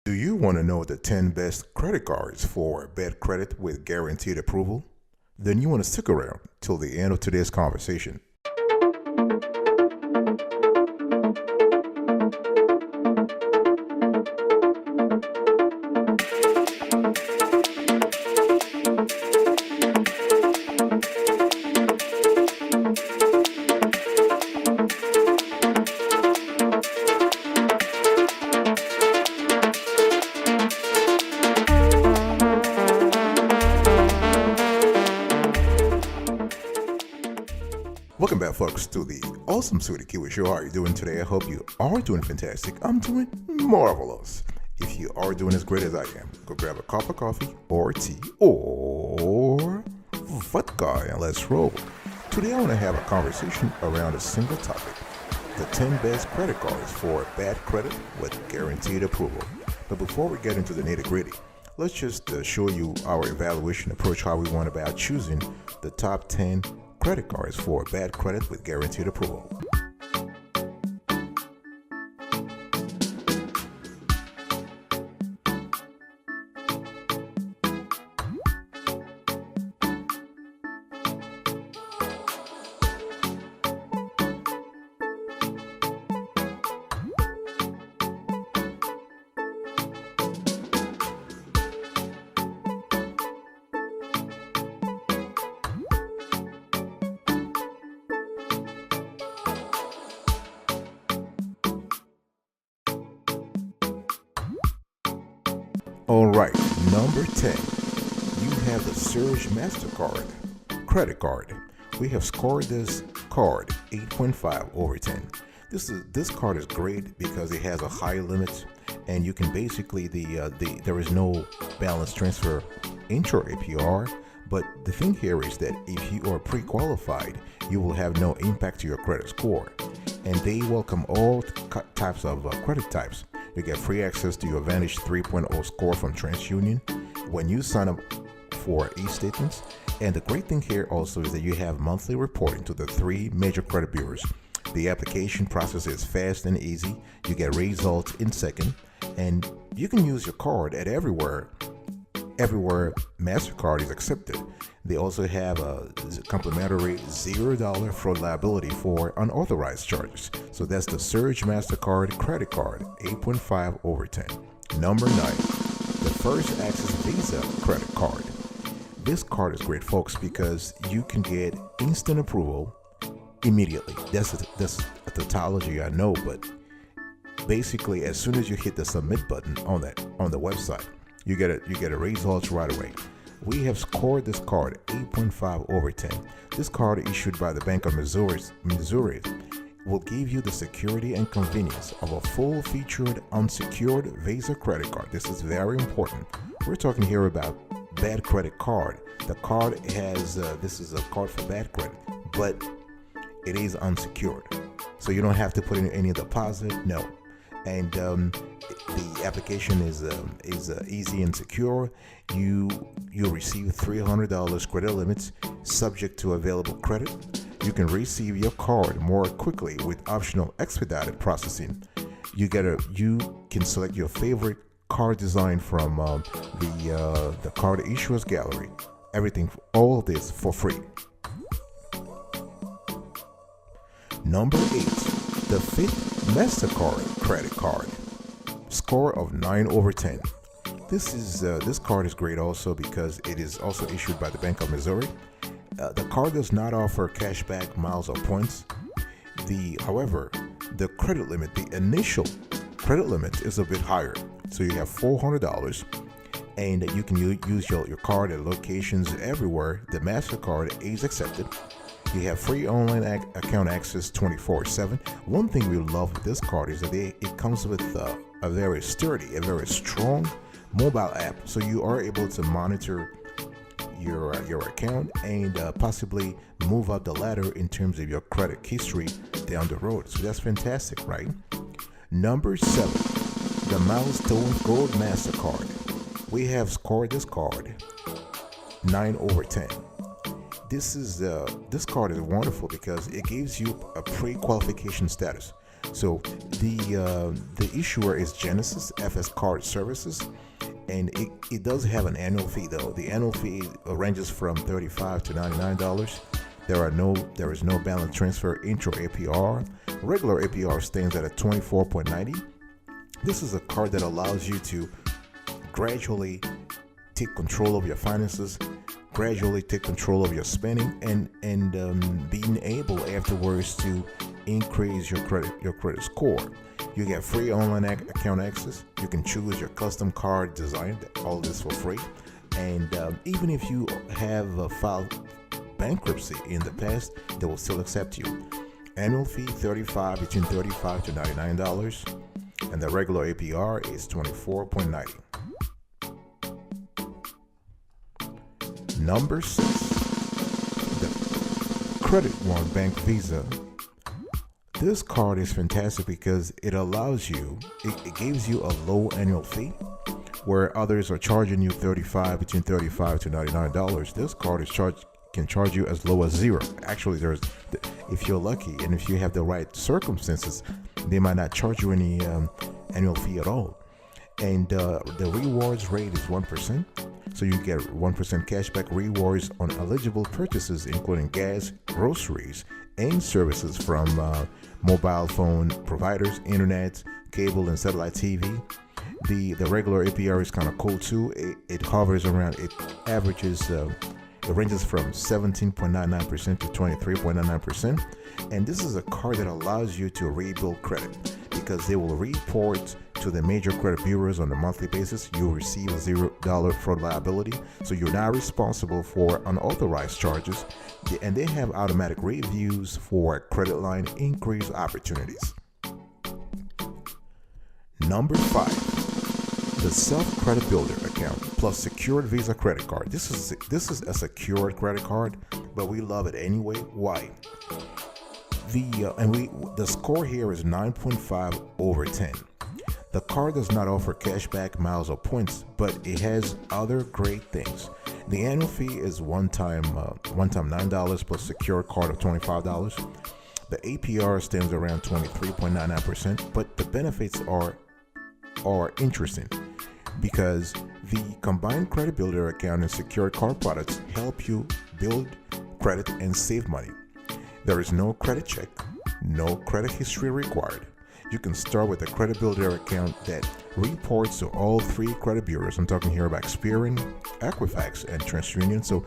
Do you want to know the 10 best credit cards for bad credit with guaranteed approval? Then you want to stick around till the end of today's conversation. Welcome back, folks, to the awesome Sweetie Kiwi Show. How are you doing today? I hope you are doing fantastic. I'm doing marvelous. If you are doing as great as I am, go grab a cup of coffee or tea or vodka and let's roll. Today I want to have a conversation around a single topic: the 10 best credit cards for bad credit with guaranteed approval. But before we get into the nitty-gritty, let's just show you our evaluation approach, how we went about choosing the top 10 credit cards for bad credit with guaranteed approval. All right, number 10, you have the Surge MasterCard credit card. We have scored this card 8.5 over 10. This card is great because it has a high limit, and you can basically there is no balance transfer into your APR. But the thing here is that if you are pre-qualified, you will have no impact to your credit score, and they welcome all types of credit types. You get free access to your Vantage 3.0 score from TransUnion when you sign up for e-statements. And the great thing here also is that you have monthly reporting to the 3 major credit bureaus. The application process is fast and easy. You get results in seconds, and you can use your card at everywhere MasterCard is accepted. They also have a complimentary $0 fraud liability for unauthorized charges. So that's the Surge MasterCard credit card, 8.5 over 10. Number 9, the First Access Visa credit card. This card is great, folks, because you can get instant approval immediately. That's a tautology, I know, but basically as soon as you hit the submit button on the website, you get a results right away. We have scored this card 8.5 over 10. This card, issued by the Bank of Missouri, will give you the security and convenience of a full-featured unsecured Visa credit card. This is very important. We're talking here about bad credit card. The card has this is a card for bad credit, but it is unsecured, so you don't have to put in any deposit. No. And the application is easy and secure. You receive $300 credit limits subject to available credit. You can receive your card more quickly with optional expedited processing. You can select your favorite card design from the card issuers gallery. Everything, all of this for free. Number 8, the fifth MasterCard credit card, score of 9 over 10. This card is great also because it is also issued by the Bank of Missouri. The card does not offer cashback, miles, or points. However, the credit limit, the initial credit limit, is a bit higher. So you have $400, and you can use your card at locations everywhere the MasterCard is accepted. You have free online account access 24/7. One thing we love with this card is that it comes with a very sturdy, a very strong mobile app, so you are able to monitor your account and possibly move up the ladder in terms of your credit history down the road. So that's fantastic, right? Number 7, the Milestone Gold MasterCard. We have scored this card 9 over 10. This card is wonderful because it gives you a pre-qualification status. So the issuer is Genesis FS Card Services, and it does have an annual fee though. The annual fee ranges from $35 to $99. There is no balance transfer intro APR. Regular APR stands at a 24.90. This is a card that allows you to gradually take control of your finances, gradually take control of your spending, and being able afterwards to increase your credit score. You get free online account access. You can choose your custom card design. All this for free. And even if you have filed bankruptcy in the past, they will still accept you. Annual fee between $35 to $99, and the regular APR is 24.90. Number 6, the Credit One Bank Visa. This card is fantastic because it allows you, it gives you a low annual fee, where others are charging you between $35 to $99. This card can charge you as low as zero. Actually, if you're lucky and if you have the right circumstances, they might not charge you any annual fee at all. And the rewards rate is 1%. So you get 1% cashback rewards on eligible purchases, including gas, groceries, and services from mobile phone providers, internet, cable, and satellite TV. The regular APR is kind of cool too. It hovers around, it ranges from 17.99% to 23.99%. And this is a card that allows you to rebuild credit because they will report to the major credit bureaus on a monthly basis. You'll receive a $0 fraud liability. So you're not responsible for unauthorized charges. And they have automatic reviews for credit line increase opportunities. Number 5, the Self Credit Builder account plus secured Visa credit card. This is a secured credit card, but we love it anyway. Why? The score here is 9.5 over 10. The card does not offer cashback, miles, or points, but it has other great things. The annual fee is one time $9 plus secure card of $25. The APR stands around 23.99%, but the benefits are interesting because the combined credit builder account and secured card products help you build credit and save money. There is no credit check, no credit history required. You can start with a credit builder account that reports to all 3 credit bureaus. I'm talking here about Experian, Equifax, and TransUnion. So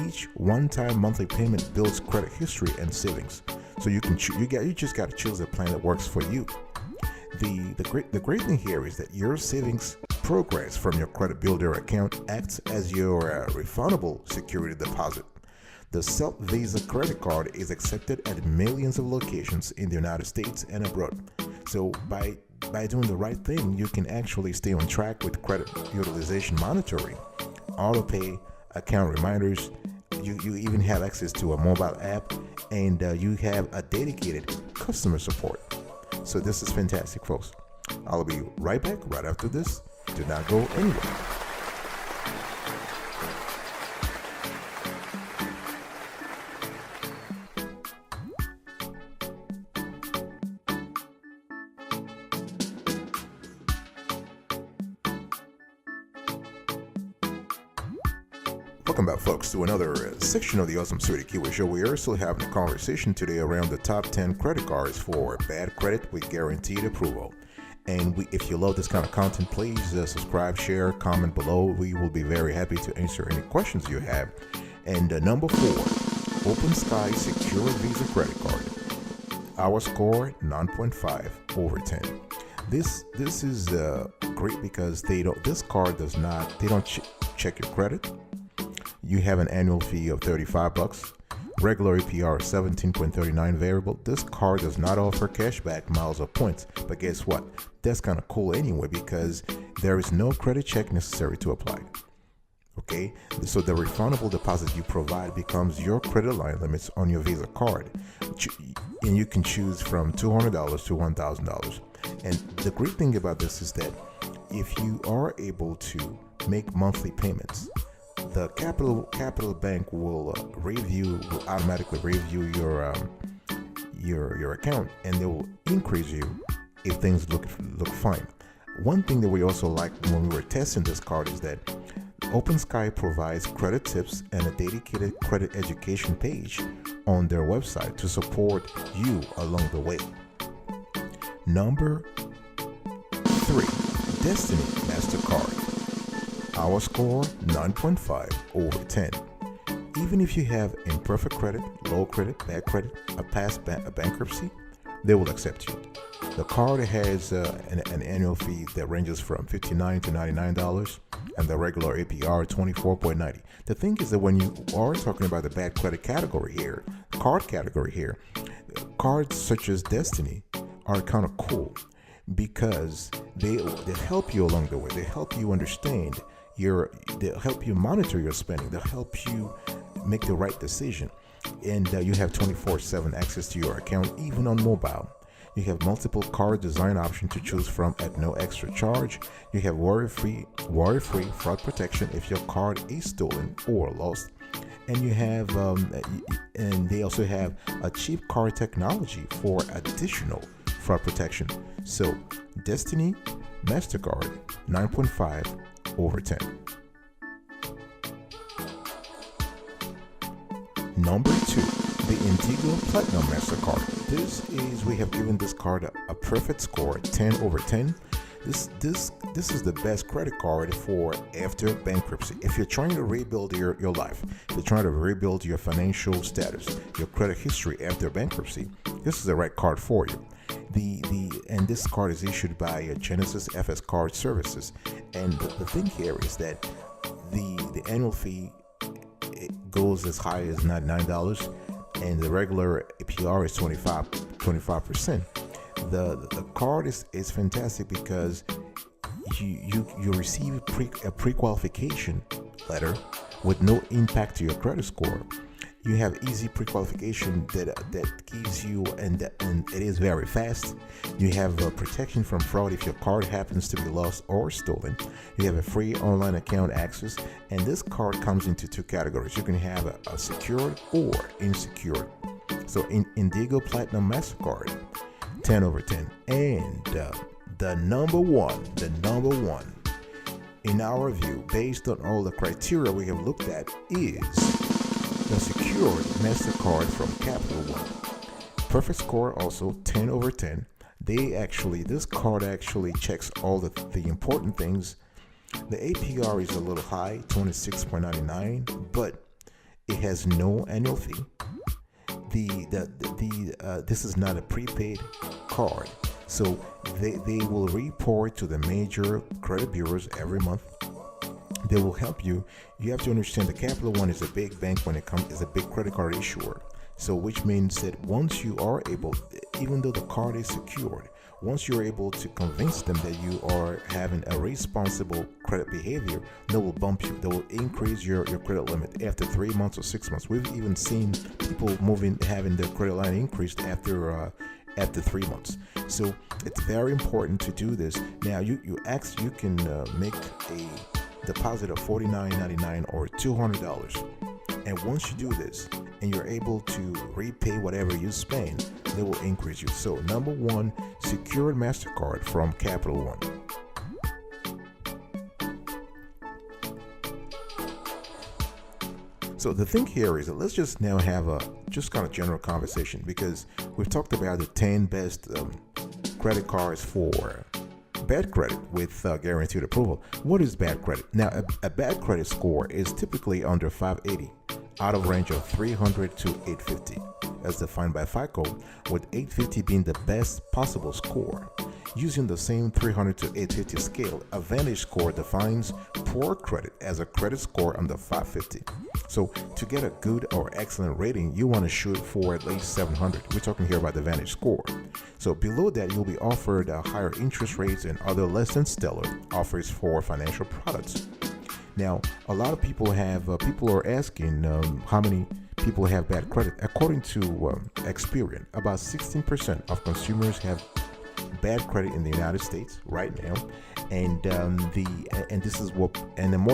each one-time monthly payment builds credit history and savings. So you just got to choose a plan that works for you. The great thing here is that your savings progress from your credit builder account acts as your refundable security deposit. The Self Visa credit card is accepted at millions of locations in the United States and abroad. So by doing the right thing, you can actually stay on track with credit utilization monitoring, auto pay, account reminders. You even have access to a mobile app, and you have a dedicated customer support. So this is fantastic, folks. I'll be right back right after this. Do not go anywhere. Welcome back, folks, to another section of the Awesome Sweetie Keyword Show. We are still having a conversation today around the top 10 credit cards for bad credit with guaranteed approval. And if you love this kind of content, please subscribe, share, comment below. We will be very happy to answer any questions you have. And number 4, Open Sky Secure Visa Credit Card. Our score 9.5 over 10. This is great because they don't check your credit. You have an annual fee of $35. Regular APR 17.39 variable. This card does not offer cashback, miles, or points. But guess what? That's kind of cool anyway because there is no credit check necessary to apply. Okay? So the refundable deposit you provide becomes your credit line limits on your Visa card. And you can choose from $200 to $1,000. And the great thing about this is that if you are able to make monthly payments, the Capital Bank will automatically review your account, and they will increase you if things look fine. One thing that we also like when we were testing this card is that Open Sky provides credit tips and a dedicated credit education page on their website to support you along the way. Number 3, Destiny MasterCard. Our score 9.5 over 10. Even if you have imperfect credit, low credit, bad credit, a past bankruptcy, they will accept you. The card has an annual fee that ranges from $59 to $99, and the regular APR 24.90. The thing is that when you are talking about the bad credit category here, card category here, cards such as Destiny are kind of cool because they help you along the way. They help you understand they'll help you monitor your spending. They'll help you make the right decision, and you have 24/7 access to your account, even on mobile. You have multiple card design options to choose from at no extra charge. You have worry-free fraud protection if your card is stolen or lost. And you have, and they also have a cheap card technology for additional fraud protection. So, Destiny MasterCard 9.5 over 10. Number 2, the Indigo Platinum MasterCard. We have given this card a perfect score, 10 over 10. This is the best credit card for after bankruptcy. If you're trying to rebuild your life, if you're trying to rebuild your financial status, your credit history after bankruptcy, this is the right card for you. And this card is issued by Genesis FS Card Services. And the thing here is that the annual fee, it goes as high as $99, and the regular APR is 25%. The card is fantastic because you receive a pre-qualification letter with no impact to your credit score. You have easy pre-qualification that gives you, and it is very fast. You have protection from fraud if your card happens to be lost or stolen. You have a free online account access, and this card comes into 2 categories. You can have a secured or unsecured. So Indigo Platinum MasterCard, 10 over 10. And the number one in our view, based on all the criteria we have looked at, is the secured MasterCard from Capital One. Perfect score also 10 over 10. This card actually checks all the important things. The APR is a little high, 26.99, but it has no annual fee. This is not a prepaid card, so they will report to the major credit bureaus every month. They will help you. You have to understand the Capital One is a big bank is a big credit card issuer. So which means that once you are able, even though the card is secured, once you're able to convince them that you are having a responsible credit behavior, they will bump you. They will increase your credit limit after 3 months or 6 months. We've even seen people having their credit line increased after 3 months. So it's very important to do this. Now you can make a deposit of $49.99 or $200, and once you do this and you're able to repay whatever you spend, they will increase you. So number 1, secured MasterCard from Capital One. So the thing here is that let's just now have a just kind of general conversation, because we've talked about the 10 best credit cards for bad credit with guaranteed approval. What is bad credit? Now, a bad credit score is typically under 580, out of range of 300 to 850, as defined by FICO, with 850 being the best possible score. Using the same 300 to 850 scale, a Vantage score defines poor credit as a credit score under 550. So to get a good or excellent rating, you want to shoot for at least 700. We're talking here about the Vantage score. So below that, you'll be offered higher interest rates and other less than stellar offers for financial products. Now, a lot of people are asking how many people have bad credit. According to Experian, about 16% of consumers have bad credit in the United States right now, and this is more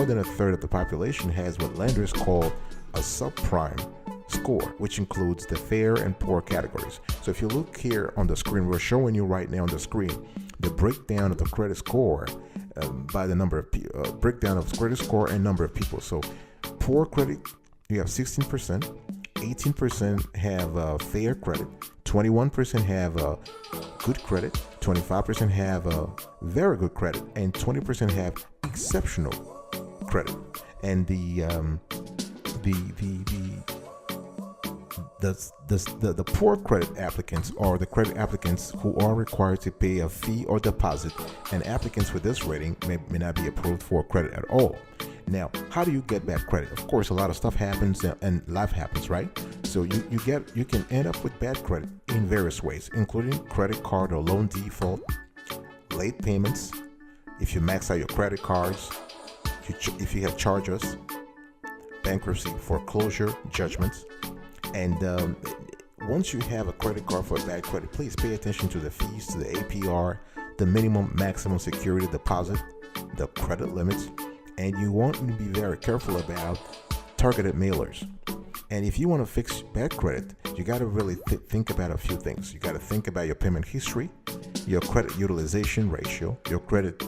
than a third of the population has what lenders call a subprime score, which includes the fair and poor categories. So if you look here on the screen, we're showing you right now on the screen the breakdown of the credit score by the number of breakdown of credit score and number of people. So poor credit, you have 16%, 18% have fair credit, 21% have good credit, 25% have very good credit, and 20% have exceptional credit. And the poor credit applicants are the credit applicants who are required to pay a fee or deposit, and applicants with this rating may not be approved for credit at all. Now, how do you get bad credit? Of course, a lot of stuff happens and life happens, right? So you can end up with bad credit in various ways, including credit card or loan default, late payments, if you max out your credit cards, if you have charges, bankruptcy, foreclosure, judgments. And once you have a credit card for bad credit, please pay attention to the fees, to the APR, the minimum maximum security deposit, the credit limits, and you want to be very careful about targeted mailers. And if you want to fix bad credit, you got to really think about a few things. You got to think about your payment history, your credit utilization ratio, your credit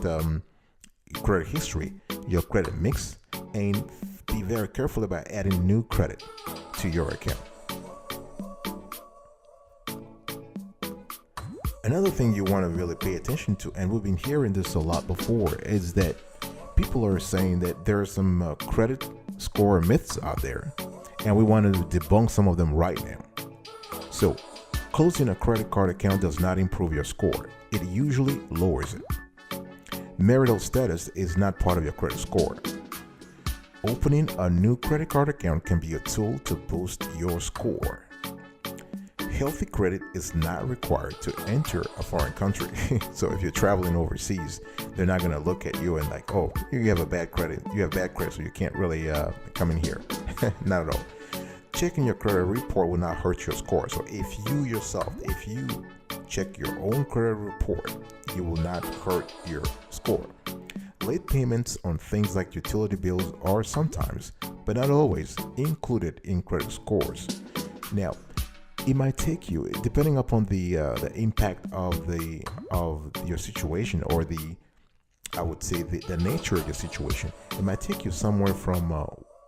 history, your credit mix, and be very careful about adding new credit to your account. Another thing you want to really pay attention to, and we've been hearing this a lot before, is that people are saying that there are some credit score myths out there, and we want to debunk some of them right now. So, closing a credit card account does not improve your score. It usually lowers it. Marital status is not part of your credit score. Opening a new credit card account can be a tool to boost your score. Healthy credit is not required to enter a foreign country. So if you're traveling overseas, they're not going to look at you and like, oh, you have bad credit, so you can't really come in here. Not at all. Checking your credit report will not hurt your score. So if you check your own credit report, you will not hurt your score. Late payments on things like utility bills are sometimes, but not always, included in credit scores. Now, it might take you, depending upon the impact of your situation, or the nature of your situation, it might take you somewhere from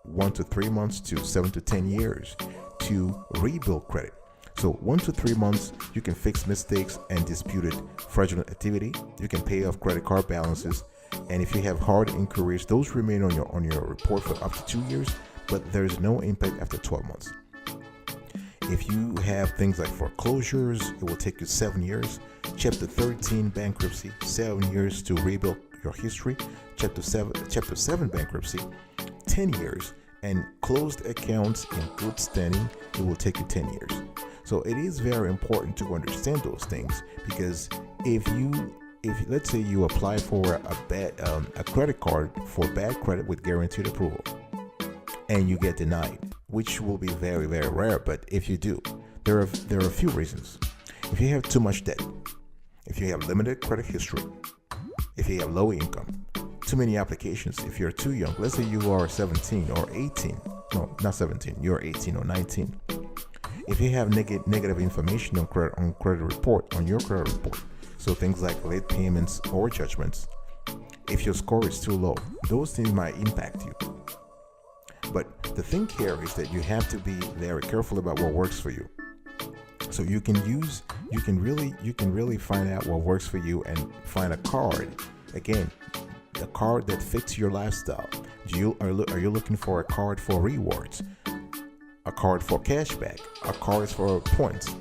1 to 3 months to 7 to 10 years to rebuild credit. So 1 to 3 months, you can fix mistakes and disputed fraudulent activity. You can pay off credit card balances, and if you have hard inquiries, those remain on your report for up to 2 years, but there's no impact after 12 months. If you have things like foreclosures, it will take you 7 years. Chapter 13 bankruptcy, 7 years to rebuild your history. Chapter 7 bankruptcy, 10 years. And closed accounts in good standing, it will take you 10 years. So it is very important to understand those things, because if let's say you apply for a credit card for bad credit with guaranteed approval, and you get denied, which will be very, very rare, but if you do, there are a few reasons. If you have too much debt, if you have limited credit history, if you have low income, too many applications, if you're too young, let's say you are 17 or 18, no, not 17, you're 18 or 19. If you have negative information on your credit report, so things like late payments or judgments, if your score is too low, those things might impact you. But the thing here is that you have to be very careful about what works for you. So you can really find out what works for you and find a card. Again, the card that fits your lifestyle. Are you looking for a card for rewards? A card for cashback? A card for points?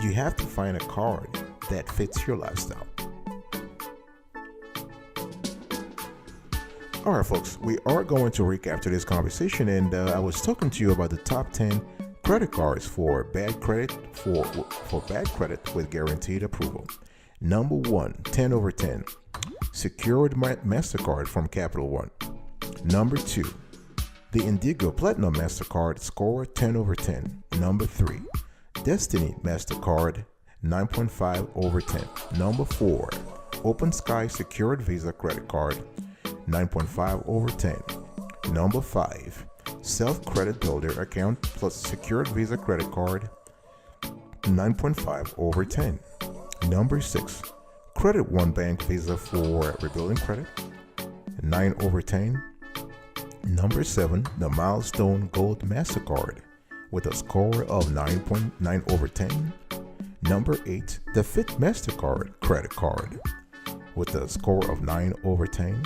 You have to find a card that fits your lifestyle. All right, folks, we are going to recap today's conversation, and I was talking to you about the top 10 credit cards for bad credit for bad credit with guaranteed approval. Number 1, 10 over 10, secured MasterCard from Capital One. Number 2, the Indigo Platinum MasterCard, score 10 over 10. Number 3, Destiny MasterCard, 9.5 over 10. Number 4, Open Sky Secured Visa Credit Card, 9.5 over 10. Number 5, Self-Credit Builder account plus secured Visa credit card, 9.5 over 10. Number 6, Credit One Bank Visa for rebuilding credit, 9 over 10. Number 7, the Milestone Gold MasterCard with a score of 9.9 over 10. Number 8, the Fit MasterCard credit card with a score of 9 over 10.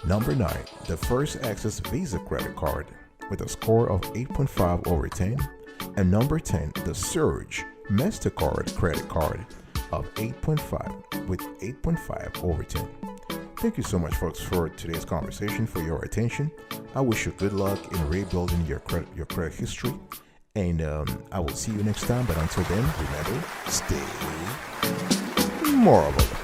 Number 9, the First Access Visa credit card with a score of 8.5 over 10. And number 10, the Surge MasterCard credit card of 8.5 with 8.5 over 10. Thank you so much, folks, for today's conversation, for your attention. I wish you good luck in rebuilding your credit history. And I will see you next time. But until then, remember, stay marvelous.